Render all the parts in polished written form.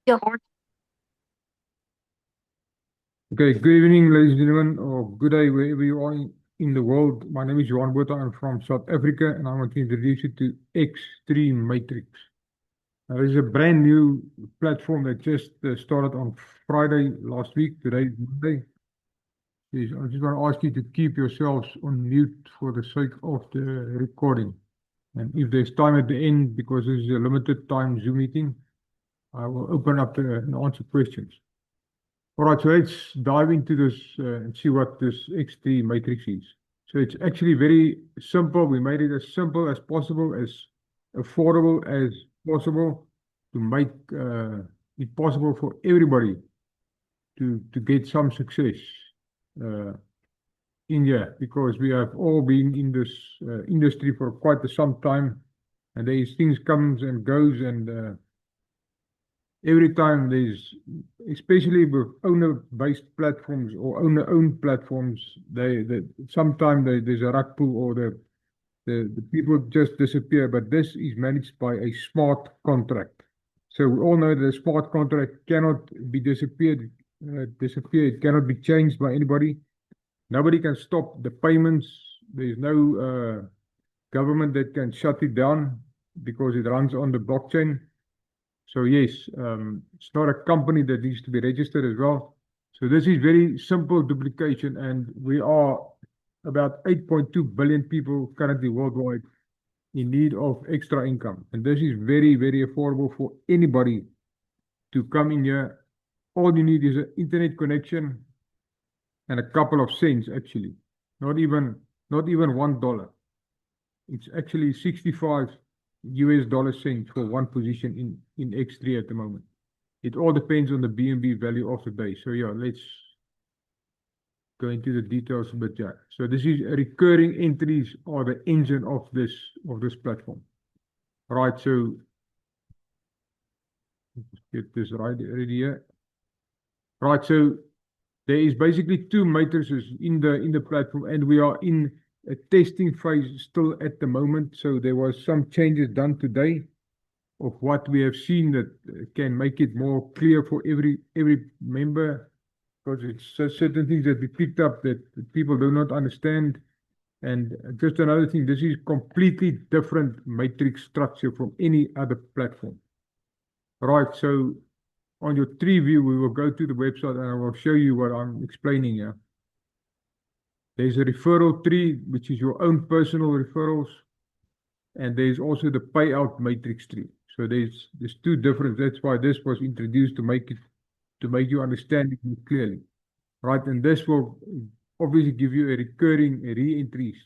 Yeah. Okay, good evening, ladies and gentlemen, or good day, wherever you are in the world. My name is Johan Botha. I'm from South Africa, and I want to introduce you to Extreme Matrix. This is a brand new platform that just started on Friday last week. Today is Monday. I just want to ask you to keep yourselves on mute for the sake of the recording. And if there's time at the end, because this is a limited time Zoom meeting, I will open up and answer questions. All right, so let's dive into this and see what this X3 matrix is. So it's actually very simple. We made it as simple as possible, as affordable as possible to make it possible for everybody to get some success uh, in here, because we have all been in this industry for quite some time, and these things comes and goes, and every time there's, especially with owner-based platforms or owner-owned platforms, sometimes there's a rug pull, or the people just disappear. But this is managed by a smart contract. So we all know that a smart contract cannot be disappear. It cannot be changed by anybody. Nobody can stop the payments. There's no government that can shut it down because it runs on the blockchain. So yes, it's not a company that needs to be registered as well. So this is very simple duplication, and we are about 8.2 billion people currently worldwide in need of extra income. And this is very, very affordable for anybody to come in here. All you need is an internet connection and a couple of cents, actually. Not even not even $1. It's actually 65 US dollar cents for one position in X3 at the moment. It all depends on the BNB value of the day. So yeah, let's go into the details a bit. Yeah. So this is recurring entries are the engine of this platform. Right. So let's get this right here. Right. So there is basically two matrices in the platform, and we are in a testing phase still at the moment. So there was some changes done today of what we have seen that can make it more clear for every member, because it's certain things that we picked up that people do not understand. And just another thing, this is completely different matrix structure from any other platform. Right, so on your tree view, we will go to the website and I will show you what I'm explaining here. There's a referral tree, which is your own personal referrals, and there's also the payout matrix tree. So there's two different. That's why this was introduced to make you understand it clearly, right? And this will obviously give you a recurring re-entries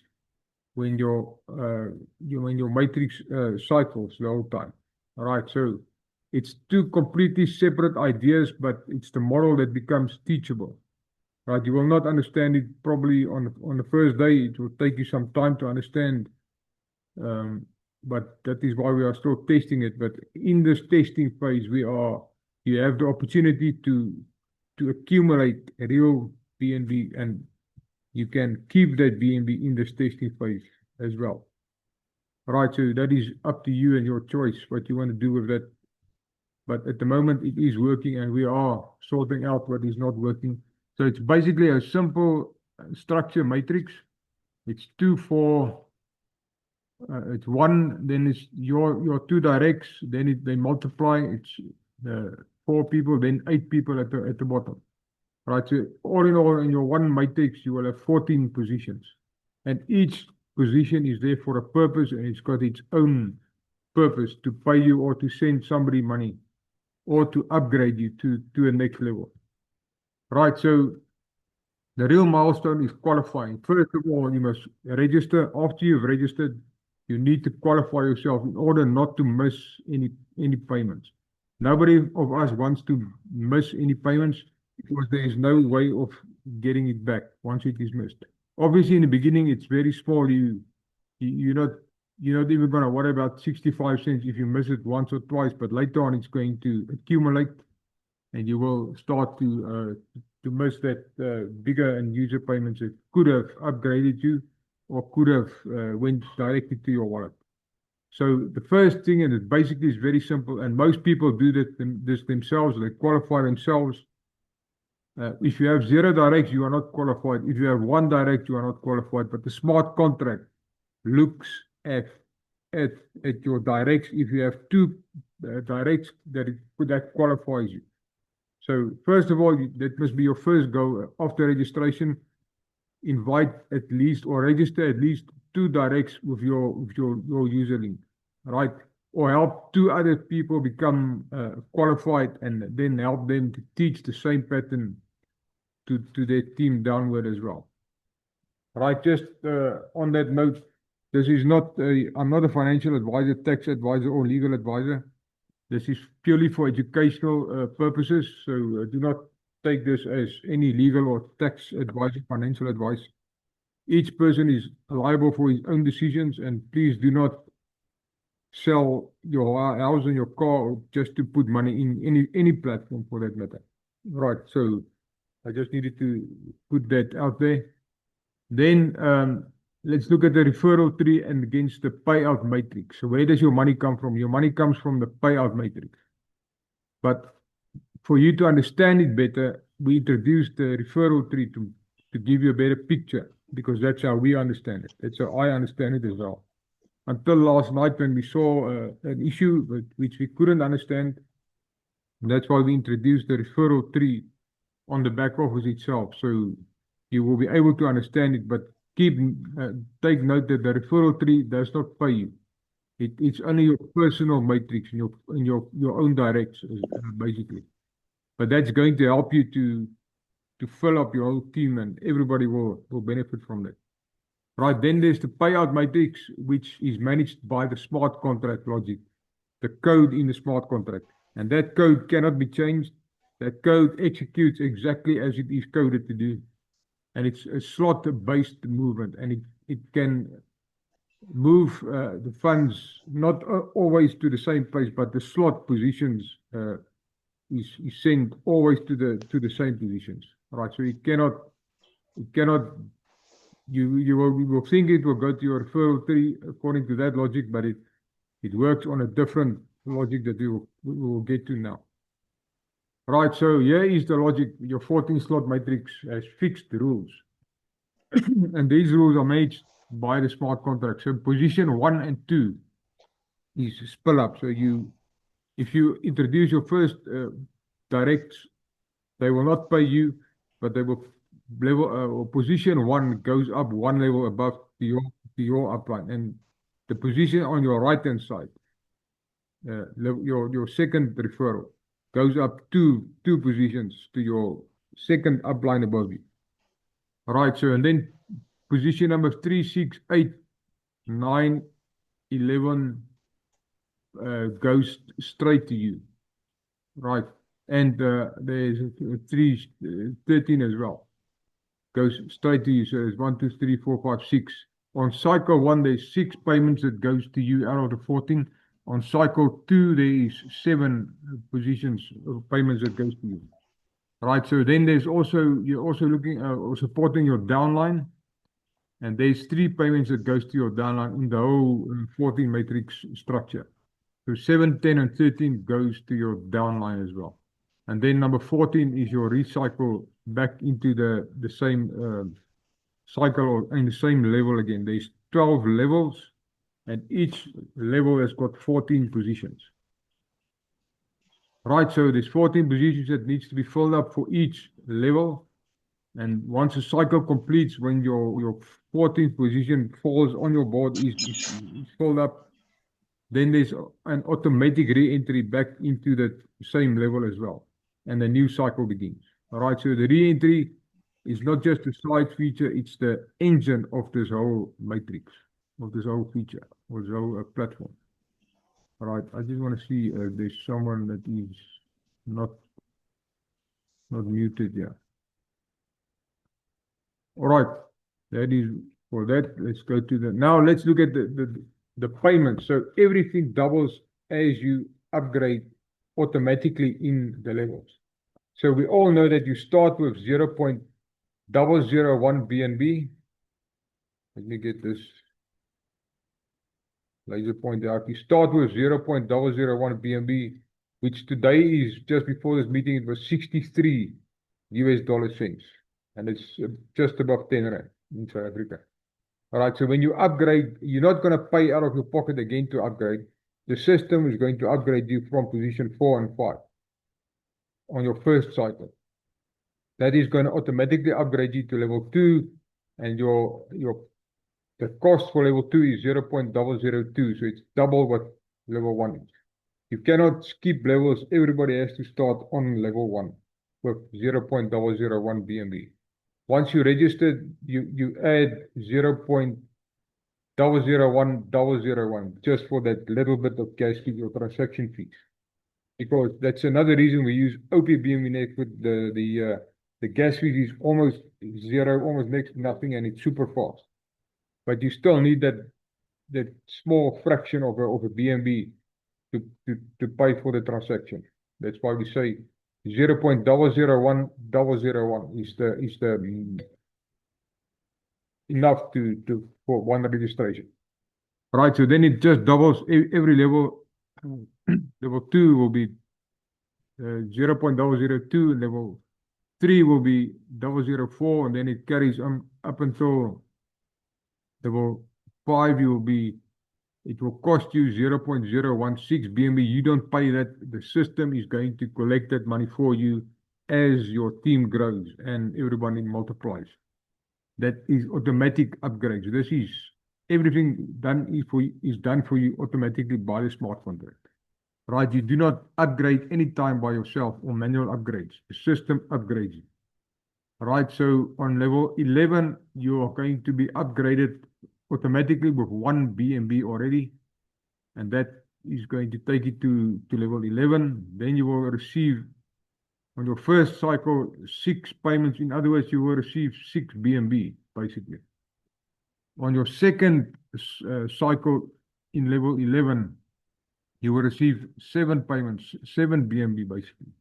when when your matrix cycles the whole time. All right, so it's two completely separate ideas, but it's the model that becomes teachable. Right, you will not understand it probably on the first day. It will take you some time to understand, um, but that is why we are still testing it. But in this testing phase, you have the opportunity to accumulate a real BNB, and you can keep that BNB in this testing phase as well. Right, so that is up to you and your choice what you want to do with that. But at the moment, it is working, and we are sorting out what is not working. So it's basically a simple structure matrix. It's two, four, it's one, then it's your two directs, then they multiply, it's four people, then eight people at the bottom. Right, so all in all, in your one matrix, you will have 14 positions. And each position is there for a purpose, and it's got its own purpose to pay you or to send somebody money or to upgrade you to a next level. Right, so the real milestone is qualifying. First of all, you must register. After you've registered, you need to qualify yourself in order not to miss any payments. Nobody of us wants to miss any payments because there is no way of getting it back once it is missed. Obviously, in the beginning, it's very small. You're not even going to worry about 65 cents if you miss it once or twice, but later on, it's going to accumulate, and you will start to miss that bigger and user payments that could have upgraded you or could have went directly to your wallet. So the first thing, and it basically is very simple, and most people do this themselves, they qualify themselves. If you have 0 directs, you are not qualified. If you have 1 direct, you are not qualified. But the smart contract looks at your directs. If you have 2 directs, that qualifies you. So first of all, that must be your first goal after registration. Invite at least or register at least 2 directs with your username, right? Or help 2 other people become qualified, and then help them to teach the same pattern to their team downward as well. Right, just on that note, this is not I'm not a financial advisor, tax advisor, or legal advisor. This is purely for educational purposes, so do not take this as any legal or tax advice, financial advice. Each person is liable for his own decisions, and please do not sell your house and your car just to put money in any platform for that matter. Right, so I just needed to put that out there. Then let's look at the referral tree and against the payout matrix. So where does your money come from? Your money comes from the payout matrix. But for you to understand it better, we introduced the referral tree to give you a better picture, because that's how we understand it. That's how I understand it as well. Until last night when we saw an issue which we couldn't understand, that's why we introduced the referral tree on the back office itself. So you will be able to understand it, but take note that the referral tree does not pay you. It's only your personal matrix in your own directs, basically. But that's going to help you to fill up your whole team, and everybody will benefit from that. Right, then there's the payout matrix, which is managed by the smart contract logic, the code in the smart contract. And that code cannot be changed. That code executes exactly as it is coded to do. And it's a slot-based movement, and it can move the funds not always to the same place, but the slot positions is sent always to the same positions. Right, so it cannot you will think it will go to your referral tree according to that logic, but it works on a different logic that we will get to now. Right, so here is the logic. Your 14 slot matrix has fixed rules. And these rules are made by the smart contract. So position 1 and 2 is spill up. So if you introduce your first directs, they will not pay you, but they will position 1 goes up 1 level above to your upline, and the position on your right hand side, your second referral, goes up two positions to your second upline above you. All right, so and then position number 3, 6, 8, 9, 11 goes straight to you. Right, and there's 13 as well. Goes straight to you. So there's 1, 2, 3, 4, 5, 6. On cycle 1, there's 6 payments that goes to you out of the 14. On cycle 2, there is 7 positions of payments that goes to you. Right. So then there's also, you're also looking or supporting your downline, and there's 3 payments that goes to your downline in the whole 14 matrix structure. So 7, 10, and 13 goes to your downline as well. And then number 14 is your recycle back into the same cycle or in the same level again. There's 12 levels, and each level has got 14 positions. Right, so there's 14 positions that needs to be filled up for each level. And once a cycle completes, when your 14th position falls on your board is filled up, then there's an automatic re-entry back into the same level as well. And the new cycle begins. All right, so the re-entry is not just a side feature, it's the engine of this whole matrix, of this whole feature, or this whole platform. All right, I just want to see if there's someone that is not muted yet. All right, that is for that. Let's go to now let's look at the payment. So everything doubles as you upgrade automatically in the levels. So we all know that you start with 0.001 BNB. Let me get this. laser pointer out. You start with 0.001 BNB, which today is, just before this meeting, it was 63 US dollar cents. And it's just above 10 Rand in South Africa. All right, so when you upgrade, you're not going to pay out of your pocket again to upgrade. The system is going to upgrade you from position 4 and 5 on your first cycle. That is going to automatically upgrade you to level 2, and the cost for level 2 is 0.002, so it's double what level 1 is. You cannot skip levels. Everybody has to start on level 1 with 0.001 BNB. Once you register, you add 0.001 just for that little bit of gas fee or transaction fees. Because that's another reason we use OPBMNet with the gas fee is almost zero, almost next to nothing, and it's super fast. But you still need that small fraction of a BNB to pay for the transaction. That's why we say 0.001 is the enough for one registration. Right, so then it just doubles every level. Level 2 will be 0.002, level 3 will be 0.004, and then it carries on up until level 5. It will cost you 0.016 BNB. You don't pay that. The system is going to collect that money for you as your team grows and everybody multiplies. That is automatic upgrades. This is everything is done for you automatically by the smart contract. Right? You do not upgrade any time by yourself or manual upgrades. The system upgrades you. Right? So on level 11, you are going to be upgraded automatically with 1 BNB already, and that is going to take you to level 11. Then you will receive on your first cycle 6 payments. In other words, you will receive 6 BNB basically. On your second cycle in level 11, you will receive 7 payments, 7 BNB basically.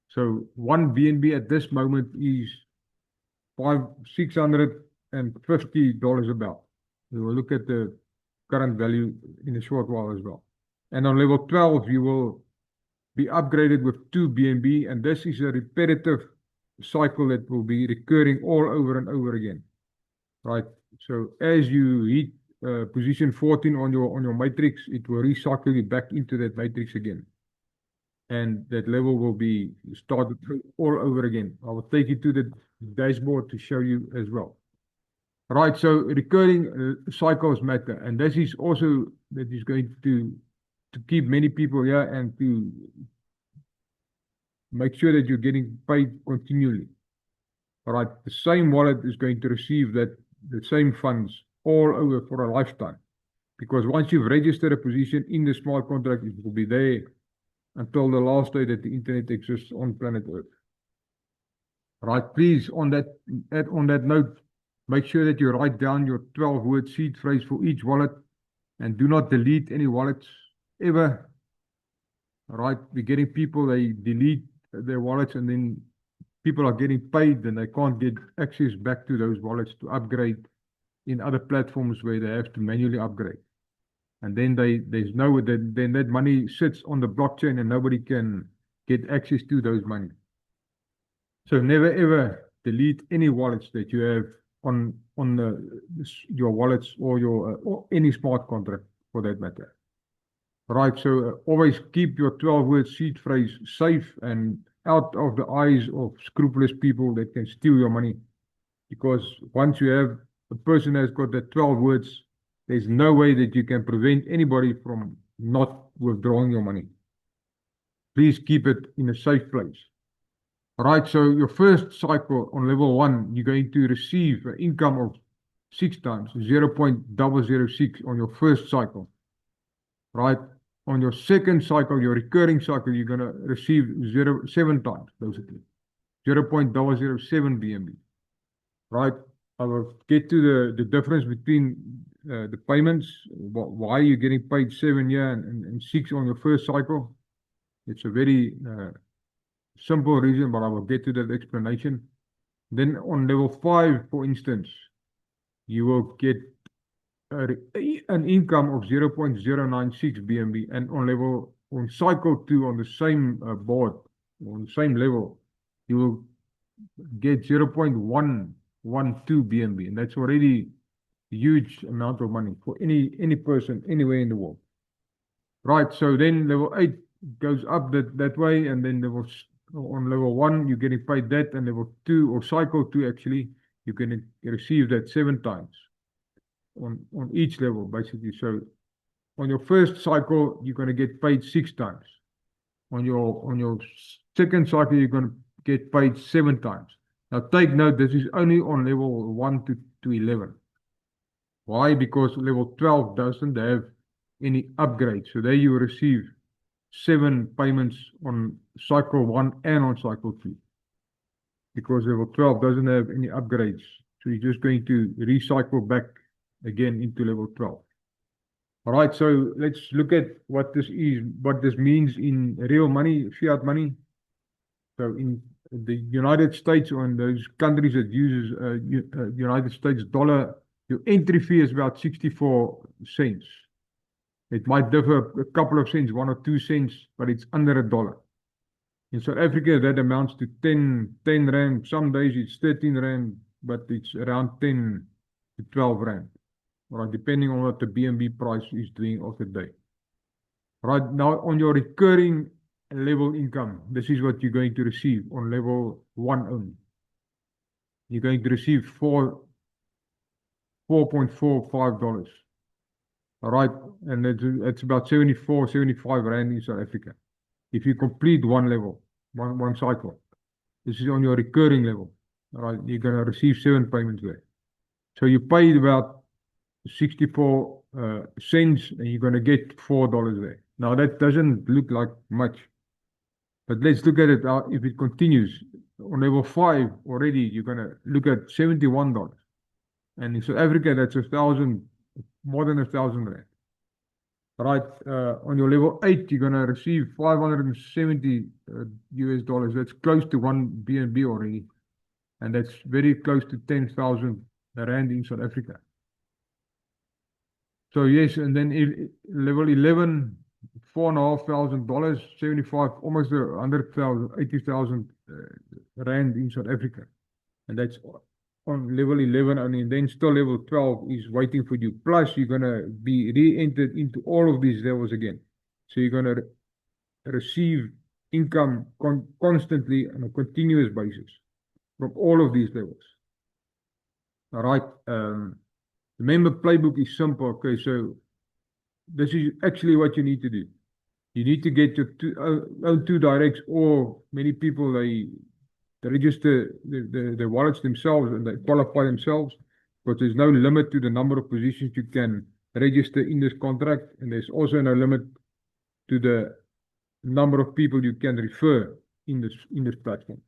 So 1 BNB at this moment is $650 about. We will look at the current value in a short while as well. And on level 12, you will be upgraded with 2 BNB, and this is a repetitive cycle that will be recurring all over and over again. Right? So as you hit position 14 on your matrix, it will recycle you back into that matrix again. And that level will be started all over again. I will take you to the dashboard to show you as well. Right, so recurring cycles matter, and this is also that is going to keep many people here and to make sure that you're getting paid continually. All right, the same wallet is going to receive the same funds all over for a lifetime, because once you've registered a position in the smart contract, it will be there until the last day that the internet exists on planet Earth. Right, please, on that note, make sure that you write down your 12-word seed phrase for each wallet, and do not delete any wallets ever. All right, we're getting people, they delete their wallets, and then people are getting paid and they can't get access back to those wallets to upgrade in other platforms where they have to manually upgrade. And then then that money sits on the blockchain and nobody can get access to those money. So never ever delete any wallets that you have on your wallets or any smart contract for that matter. Right, so always keep your 12-word seed phrase safe and out of the eyes of scrupulous people that can steal your money. Because once you have a person has got that 12 words, there's no way that you can prevent anybody from not withdrawing your money. Please keep it in a safe place. All right, so your first cycle on level 1, you're going to receive an income of 6 times, 0.006 on your first cycle. Right? On your second cycle, your recurring cycle, you're going to receive 7 times, basically. 0.007 BNB. Right? I will get to the difference between the payments, why you're getting paid 7 here and 6 on your first cycle. It's a very simple reason, but I will get to that explanation. Then on level 5, for instance, you will get an income of 0.096 BNB, and on cycle 2 on the same board, on the same level, you will get 0.112 BNB, and that's already a huge amount of money for any person anywhere in the world. Right, so then level 8 goes up that way, and then on level 1 you're getting paid that, and level 2 or cycle 2 actually you're going to receive that 7 times on each level basically. So on your first cycle you're going to get paid 6 times. On your second cycle you're going to get paid 7 times. Now take note, this is only on level 1 to 11. Why? Because level 12 doesn't have any upgrades. So there you receive 7 payments on cycle 1 and on cycle 2. Because level 12 doesn't have any upgrades. So you're just going to recycle back again into level 12. All right, so let's look at what this is, what this means in real money, fiat money. So in the United States or in those countries that uses United States dollar, your entry fee is about 64 cents. It might differ a couple of cents, 1 or 2 cents, but it's under $1. In South Africa, that amounts to 10 Rand. Some days it's 13 Rand, but it's around 10 to 12 Rand. Right, depending on what the BNB price is doing of the day. Right, now on your recurring level income, this is what you're going to receive on level 1 only. You're going to receive $4.45. All right, and it's about 74, 75 Rand in South Africa. If you complete one level, one cycle, this is on your recurring level. All right, you're going to receive 7 payments there. So you paid about 64 cents, and you're going to get $4 there. Now that doesn't look like much, but let's look at it. If it continues on level 5 already, you're going to look at $71, and in South Africa that's more than 1,000 Rand. Right, on your level 8, you're going to receive 570 US dollars. That's close to 1 BNB already, and that's very close to 10,000 Rand in South Africa. So yes, and then level 11, $4,500, 75, almost 100,000, 80,000 Rand in South Africa. And that's on level 11 only, and then still level 12 is waiting for you. Plus, you're going to be re-entered into all of these levels again. So you're going to receive income constantly on a continuous basis from all of these levels. All right. Remember, playbook is simple. Okay, so this is actually what you need to do. You need to get your own 2 directs, or many people, they register the wallets themselves and they qualify themselves, but there's no limit to the number of positions you can register in this contract, and there's also no limit to the number of people you can refer in this platform,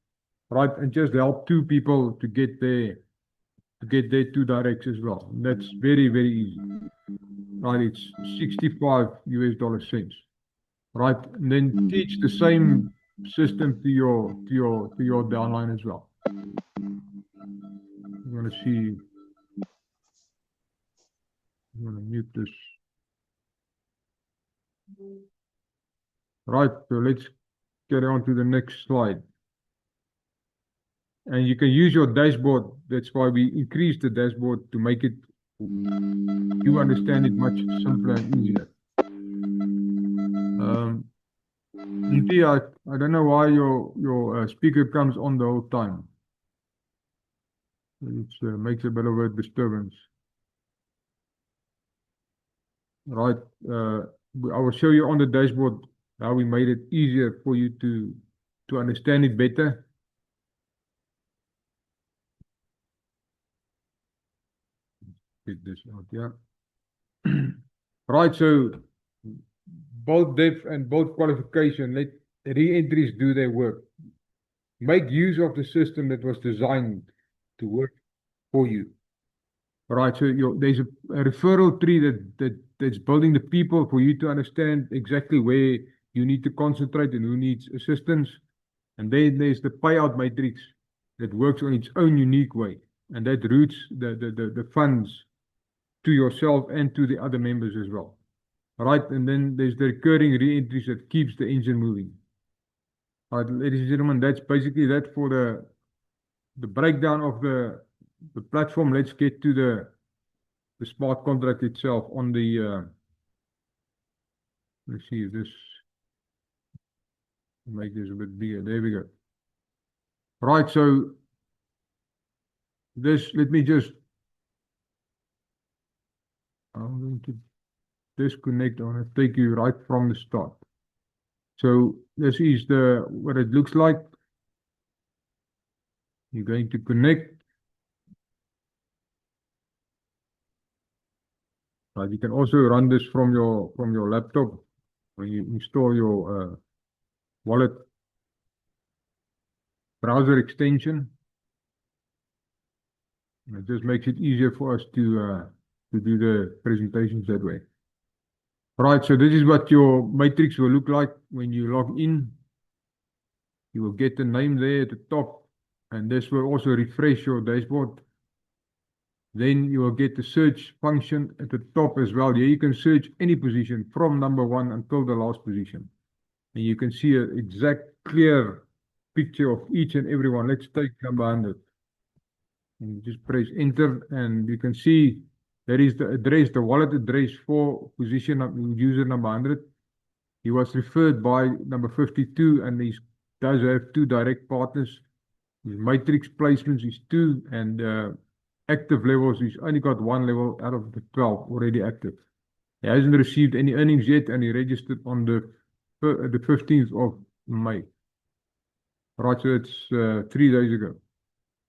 right? And just help 2 people to get their 2 directs as well. And that's very, very easy, right? It's 65 US dollar cents, right? And then teach the same system to your downline as well. I'm going to see. I'm going to mute this. Right, so let's get on to the next slide. And you can use your dashboard. That's why we increased the dashboard to make it, you understand it much simpler and easier. I don't know why your speaker comes on the whole time. It makes a bit of a disturbance. Right, I will show you on the dashboard how we made it easier for you to understand it better. Get this out, yeah. Right, so both depth and both qualification, let re-entries do their work. Make use of the system that was designed to work for you. Right, so there's a referral tree that's building the people for you to understand exactly where you need to concentrate and who needs assistance. And then there's the payout matrix that works on its own unique way, and that routes the funds to yourself and to the other members as well. Right, and then there's the recurring re-entries that keeps the engine moving. Right, ladies and gentlemen, that's basically that for the breakdown of the platform. Let's get to the smart contract itself on the let's see if this make this a bit bigger. There we go. Right, so this, let me just, I'm going to disconnect. I want to take you right from the start. So this is what it looks like. You're going to connect. Right, you can also run this from your laptop when you install your wallet browser extension. And it just makes it easier for us to do the presentations that way. Right, so this is what your matrix will look like when you log in. You will get the name there at the top, and this will also refresh your dashboard. Then you will get the search function at the top as well. Here you can search any position from number 1 until the last position. And you can see an exact clear picture of each and every one. Let's take number 100. And you just press enter, and you can see there is the address, the wallet address for position of user number 100. He was referred by number 52, and he does have 2 direct partners. His matrix placements is 2, and active levels, he's only got 1 level out of the 12 already active. He hasn't received any earnings yet, and he registered on the 15th of May. Right, so it's 3 days ago.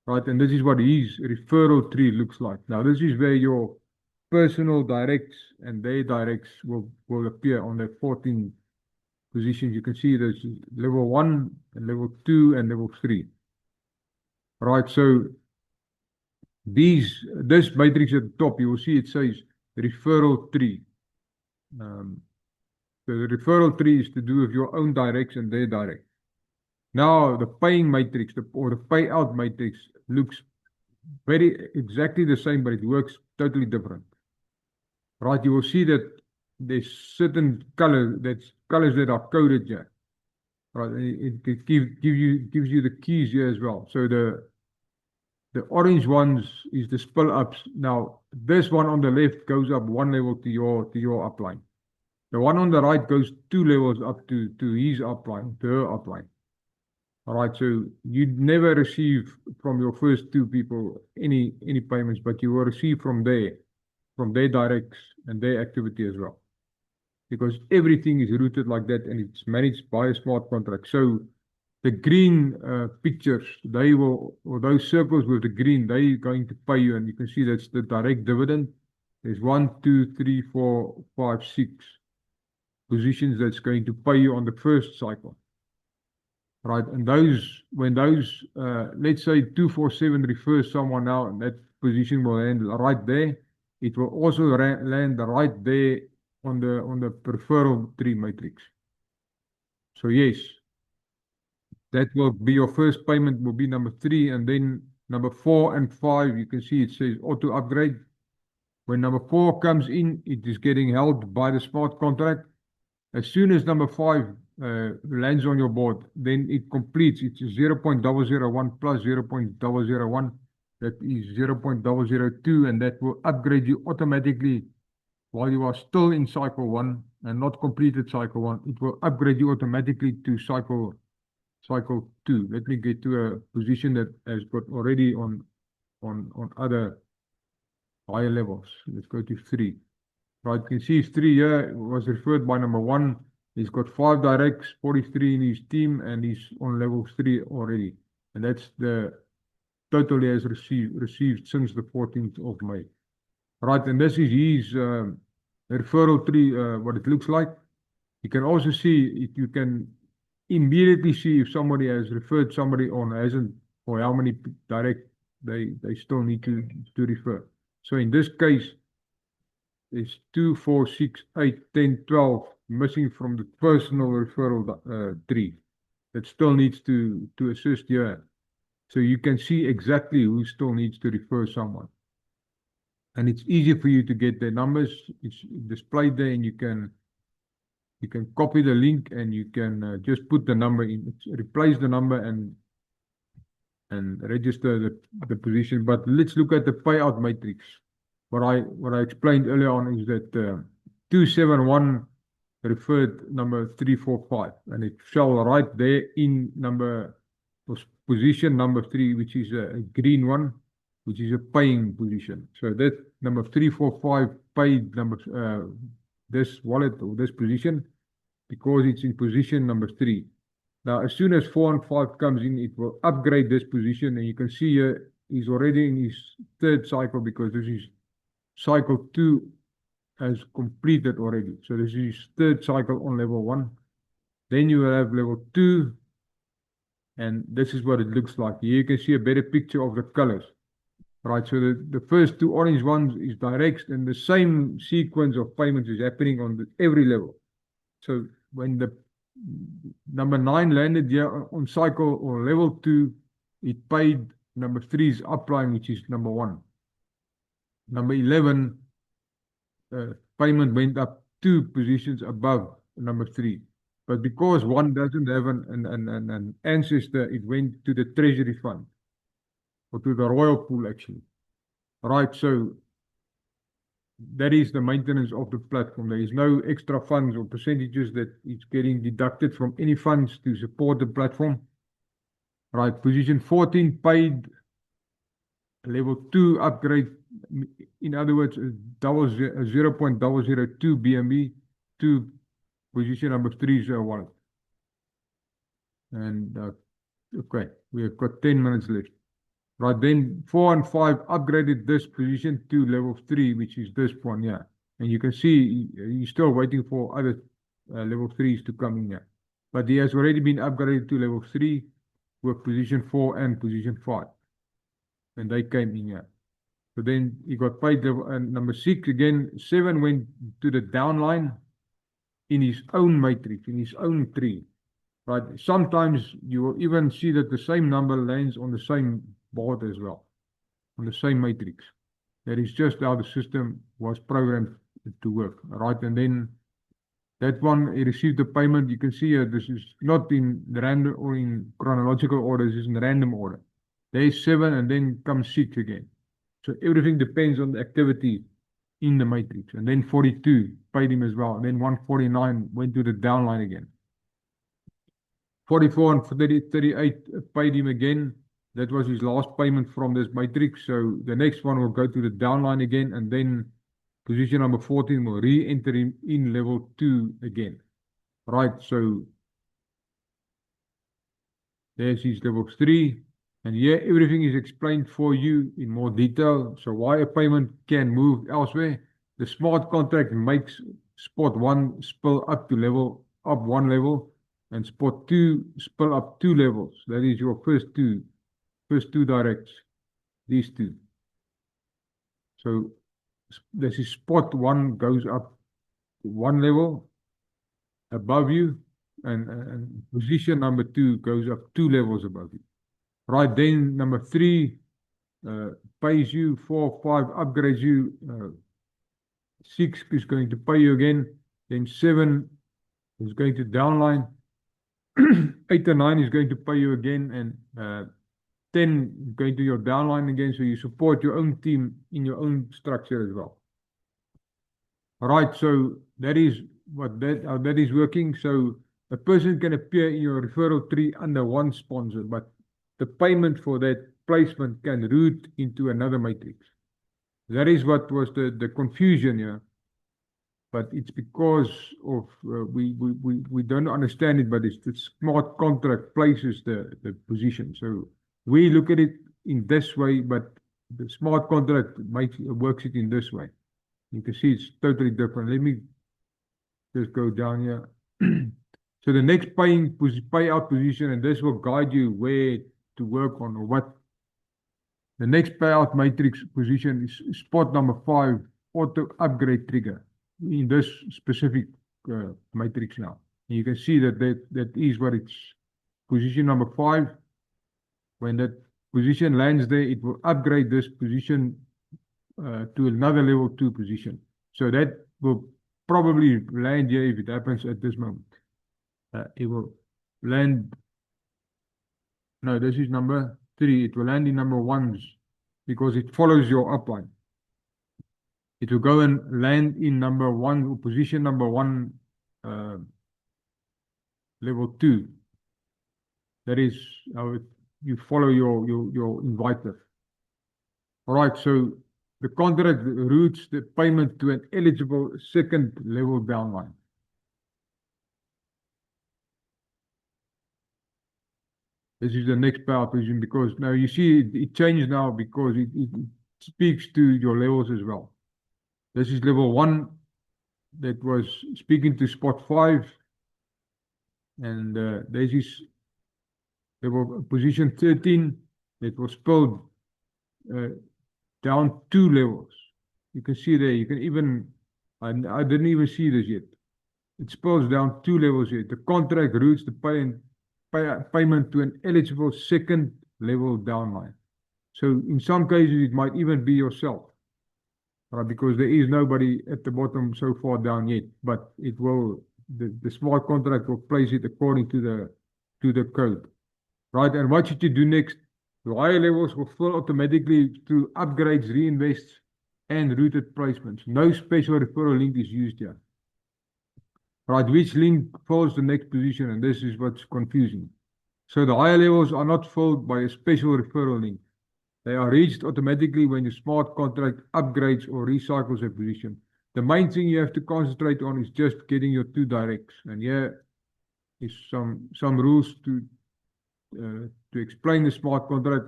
Right, and this is what his referral tree looks like. Now, this is where your personal directs and their directs will appear on the 14 positions. You can see there's level 1 and level 2 and level 3. Right, so this matrix at the top, you will see it says referral tree. So the referral tree is to do with your own directs and their direct. Now the paying matrix or the payout matrix looks very exactly the same, but it works totally different. Right, you will see that there's certain colors that are coded here. Right, it gives you the keys here as well. So the orange ones is the spill ups. Now this one on the left goes up 1 level to your upline. The one on the right goes 2 levels up to his upline, to her upline. All right, so you never receive from your first 2 people any payments, but you will receive from their directs and their activity as well, because everything is routed like that and it's managed by a smart contract. So the green pictures, they will, or those circles with the green, they're going to pay you, and you can see that's the direct dividend. There's 1, 2, 3, 4, 5, 6 positions that's going to pay you on the first cycle. Right, and when those, let's say 247 refers someone now, and that position will land right there. It will also land right there on the referral tree matrix. So yes, that will be your first payment, will be number 3, and then number 4 and 5, you can see it says auto upgrade. When number 4 comes in, it is getting held by the smart contract. As soon as number 5 lands on your board, then it completes. It's 0.001 plus 0.001. That is 0.002, and that will upgrade you automatically while you are still in cycle 1 and not completed cycle 1. It will upgrade you automatically to cycle 2. Let me get to a position that has got already on other higher levels. Let's go to 3. Right, you can see 3 here was referred by number 1. He's got 5 directs, 43 in his team, and he's on level 3 already. And that's the total he has received since the 14th of May. Right, and this is his referral tree, what it looks like. You can also see, you can immediately see if somebody has referred somebody or hasn't, or how many direct they still need to refer. So in this case, there's 2, 4, 6, 8, 10, 12 missing from the personal referral tree that still needs to assist here. So you can see exactly who still needs to refer someone. And it's easy for you to get the numbers. It's displayed there, and you can copy the link and you can just put the number in, replace the number and register the position. But let's look at the payout matrix. What I explained earlier on is that 271 referred number 345, and it fell right there in position number 3, which is a green one, which is a paying position. So that number 345 paid this wallet or this position because it's in position number 3. Now, as soon as 4 and 5 comes in, it will upgrade this position, and you can see here he's already in his 3rd cycle because this is cycle 2 has completed already. So this is his 3rd cycle on level 1. Then you will have level 2, and this is what it looks like. Here you can see a better picture of the colors. Right, so the first 2 orange ones is direct, and the same sequence of payments is happening on every level. So when the number 9 landed here on cycle or level 2, it paid number 3's upline, which is number 1. Number 11, payment went up 2 positions above number 3. But because 1 doesn't have an ancestor, it went to the treasury fund, or to the royal pool actually. Right, so that is the maintenance of the platform. There is no extra funds or percentages that is getting deducted from any funds to support the platform. Right, position 14 paid level 2 upgrade. In other words, 0.002 BNB to position number 3's wallet. And okay, we have got 10 minutes left. Right, then 4 and 5 upgraded this position to level 3, which is this one here. And you can see he's still waiting for other level 3s to come in here. But he has already been upgraded to level 3 with position 4 and position 5. And they came in here. So then he got paid level, number 6 again. 7 went to the downline in his own matrix, in his own tree. Right, sometimes you will even see that the same number lands on the same board as well, on the same matrix. That is just how the system was programmed to work. Right, and then that one, he received the payment. You can see here, this is not in the random or in chronological order, this is in random order. There is 7 and then comes 6 again. So everything depends on the activity in the matrix. And then 42 paid him as well. And then 149 went to the downline again. 44 and 38 paid him again. That was his last payment from this matrix. So the next one will go to the downline again, and then position number 14 will re-enter him in level 2 again. Right, so there's his level 3. And here everything is explained for you in more detail. So why a payment can move elsewhere. The smart contract makes spot 1 spill up to up 1 level, and spot 2 spill up 2 levels. That is your first two directs, these 2. So this is spot 1 goes up 1 level above you, and position number 2 goes up 2 levels above you. Right, then number 3 pays you, 4, 5 upgrades you, 6 is going to pay you again, then 7 is going to downline, 8 and 9 is going to pay you again, and 10 is going to your downline again, so you support your own team in your own structure as well. All right, so that is how that is working. So a person can appear in your referral tree under one sponsor, but the payment for that placement can route into another matrix. That is what was the confusion here. But it's because of we don't understand it, but it's the smart contract places the position. So we look at it in this way, but the smart contract works it in this way. You can see it's totally different. Let me just go down here. So the next payout position, and this will guide you where to work on or what. The next payout matrix position is spot number 5, auto upgrade trigger in this specific matrix now. And you can see that is what it's position number 5. When that position lands there, it will upgrade this position to another level 2 position. So that will probably land here if it happens at this moment. It will land, no, this is number 3. It will land in number 1s because it follows your upline. It will go and land in number 1, position number 1, level 2. That is how you follow your inviter. All right, so the contract routes the payment to an eligible second level downline. This is the next power position because now you see it changed now because it speaks to your levels as well. This is level 1 that was speaking to spot 5, and this is level position 13 that was spilled down 2 levels. You can see there, you can even, I didn't even see this yet. It spills down 2 levels here. The contract routes the payment to an eligible second level downline. So in some cases, it might even be yourself, right? Because there is nobody at the bottom so far down yet, but it will, the smart contract will place it according to the code, right? And what should you do next? The higher levels will fill automatically through upgrades, reinvests, and routed placements. No special referral link is used here. Right, which link fills the next position, and this is what's confusing. So the higher levels are not filled by a special referral link. They are reached automatically when your smart contract upgrades or recycles a position. The main thing you have to concentrate on is just getting your 2 directs. And here is some rules to explain the smart contract.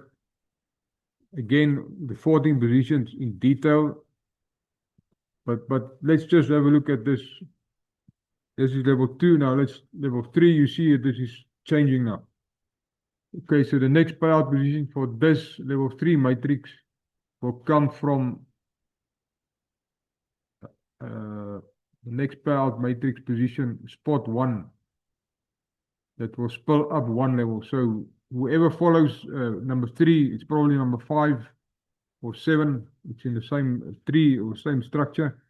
Again, the 14 positions in detail. But let's just have a look at this. This is level 2 now. Let's level 3. You see this is changing now. Okay, so the next payout position for this level 3 matrix will come from the next payout matrix position, spot 1. That will spill up 1 level. So whoever follows number 3, it's probably number 5 or 7. It's in the same tree or same structure.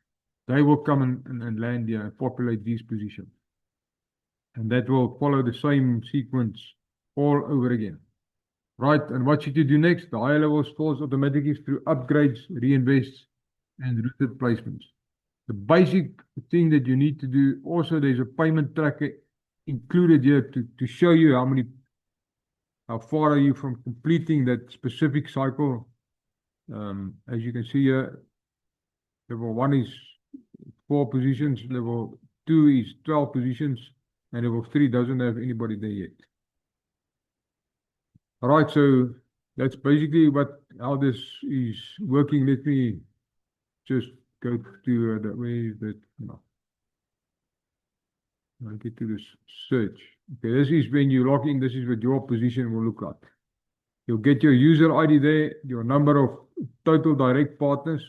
They will come and land here and populate these positions. And that will follow the same sequence all over again. Right, and what should you do next? The higher levels falls automatically through upgrades, reinvests, and routed placements. The basic thing that you need to do, also there's a payment tracker included here to show you how far are you from completing that specific cycle. As you can see here, level 1 is 4 positions, level 2 is 12 positions, and level 3 doesn't have anybody there yet. All right, so that's basically how this is working. Let me just go to where is that? No. I'll get to this search. Okay, this is when you log in, this is what your position will look like. You'll get your user ID there, your number of total direct partners,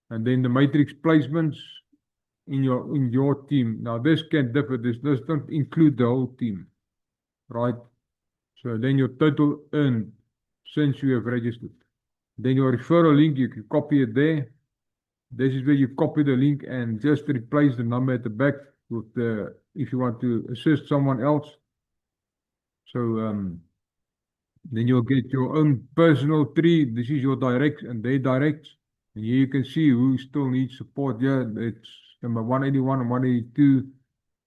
and then the matrix placements in your team. Now this can differ. This doesn't include the whole team, right? So then your total earned since you have registered. Then your referral link, you can copy it there. This is where you copy the link and just replace the number at the back with the, if you want to assist someone else. So then you'll get your own personal tree. This is your directs and their directs. And here you can see who still needs support. Yeah, it's number 181 and 182,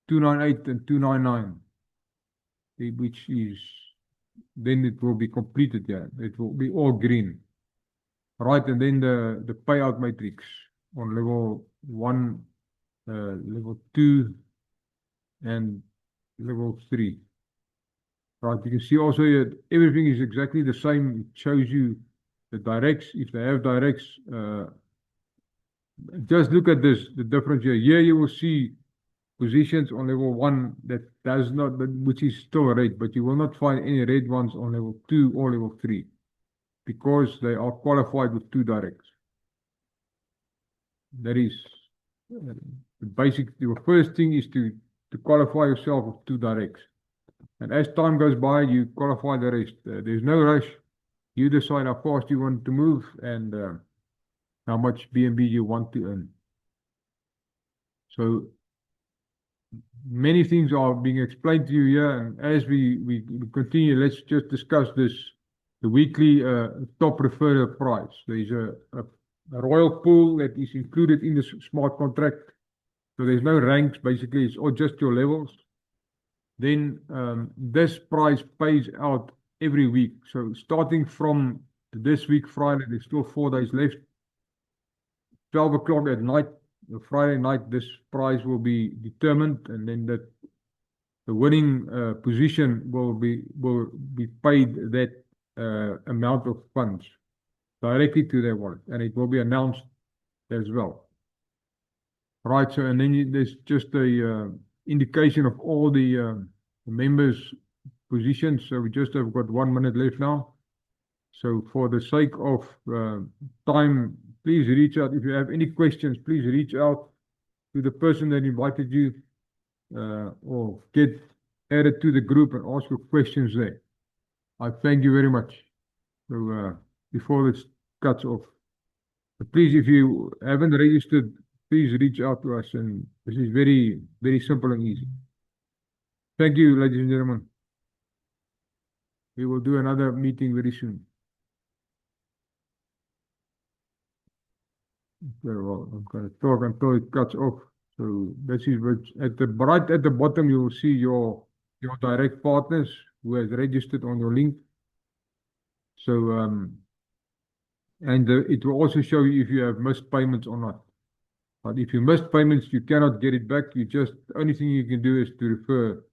298 and 299, which is, then it will be completed. Yeah, it will be all green. Right, and then the payout matrix on level 1, level 2, and level 3. Right, you can see also here, everything is exactly the same. It shows you the directs, if they have directs. Just look at this, the difference here. Here you will see positions on level 1 that does not, which is still red, but you will not find any red ones on level 2 or level 3 because they are qualified with 2 directs. That is the basic. The first thing is to qualify yourself with 2 directs. And as time goes by, you qualify the rest. There's no rush. You decide how fast you want to move, and how much BNB you want to earn. So many things are being explained to you here, and as we continue, let's just discuss this, the weekly top referral price. There is a royal pool that is included in the smart contract. So there's no ranks, basically, it's all just your levels. Then this price pays out every week. So starting from this week, Friday, there's still 4 days left. 12 o'clock at night, Friday night, this prize will be determined, and then the winning position will be paid that amount of funds directly to their wallet, and it will be announced as well. Right, so and then there's just a indication of all the members' positions. So we just have got 1 minute left now. So for the sake of time, please reach out. If you have any questions, please reach out to the person that invited you or get added to the group and ask your questions there. I thank you very much. So before this cuts off, but please, if you haven't registered, please reach out to us, and this is very, very simple and easy. Thank you, ladies and gentlemen. We will do another meeting very soon. Very well. I'm going to talk until it cuts off. So this is what right at the bottom you will see your direct partners who has registered on your link. So and it will also show you if you have missed payments or not. But if you missed payments, you cannot get it back. The only thing you can do is to refer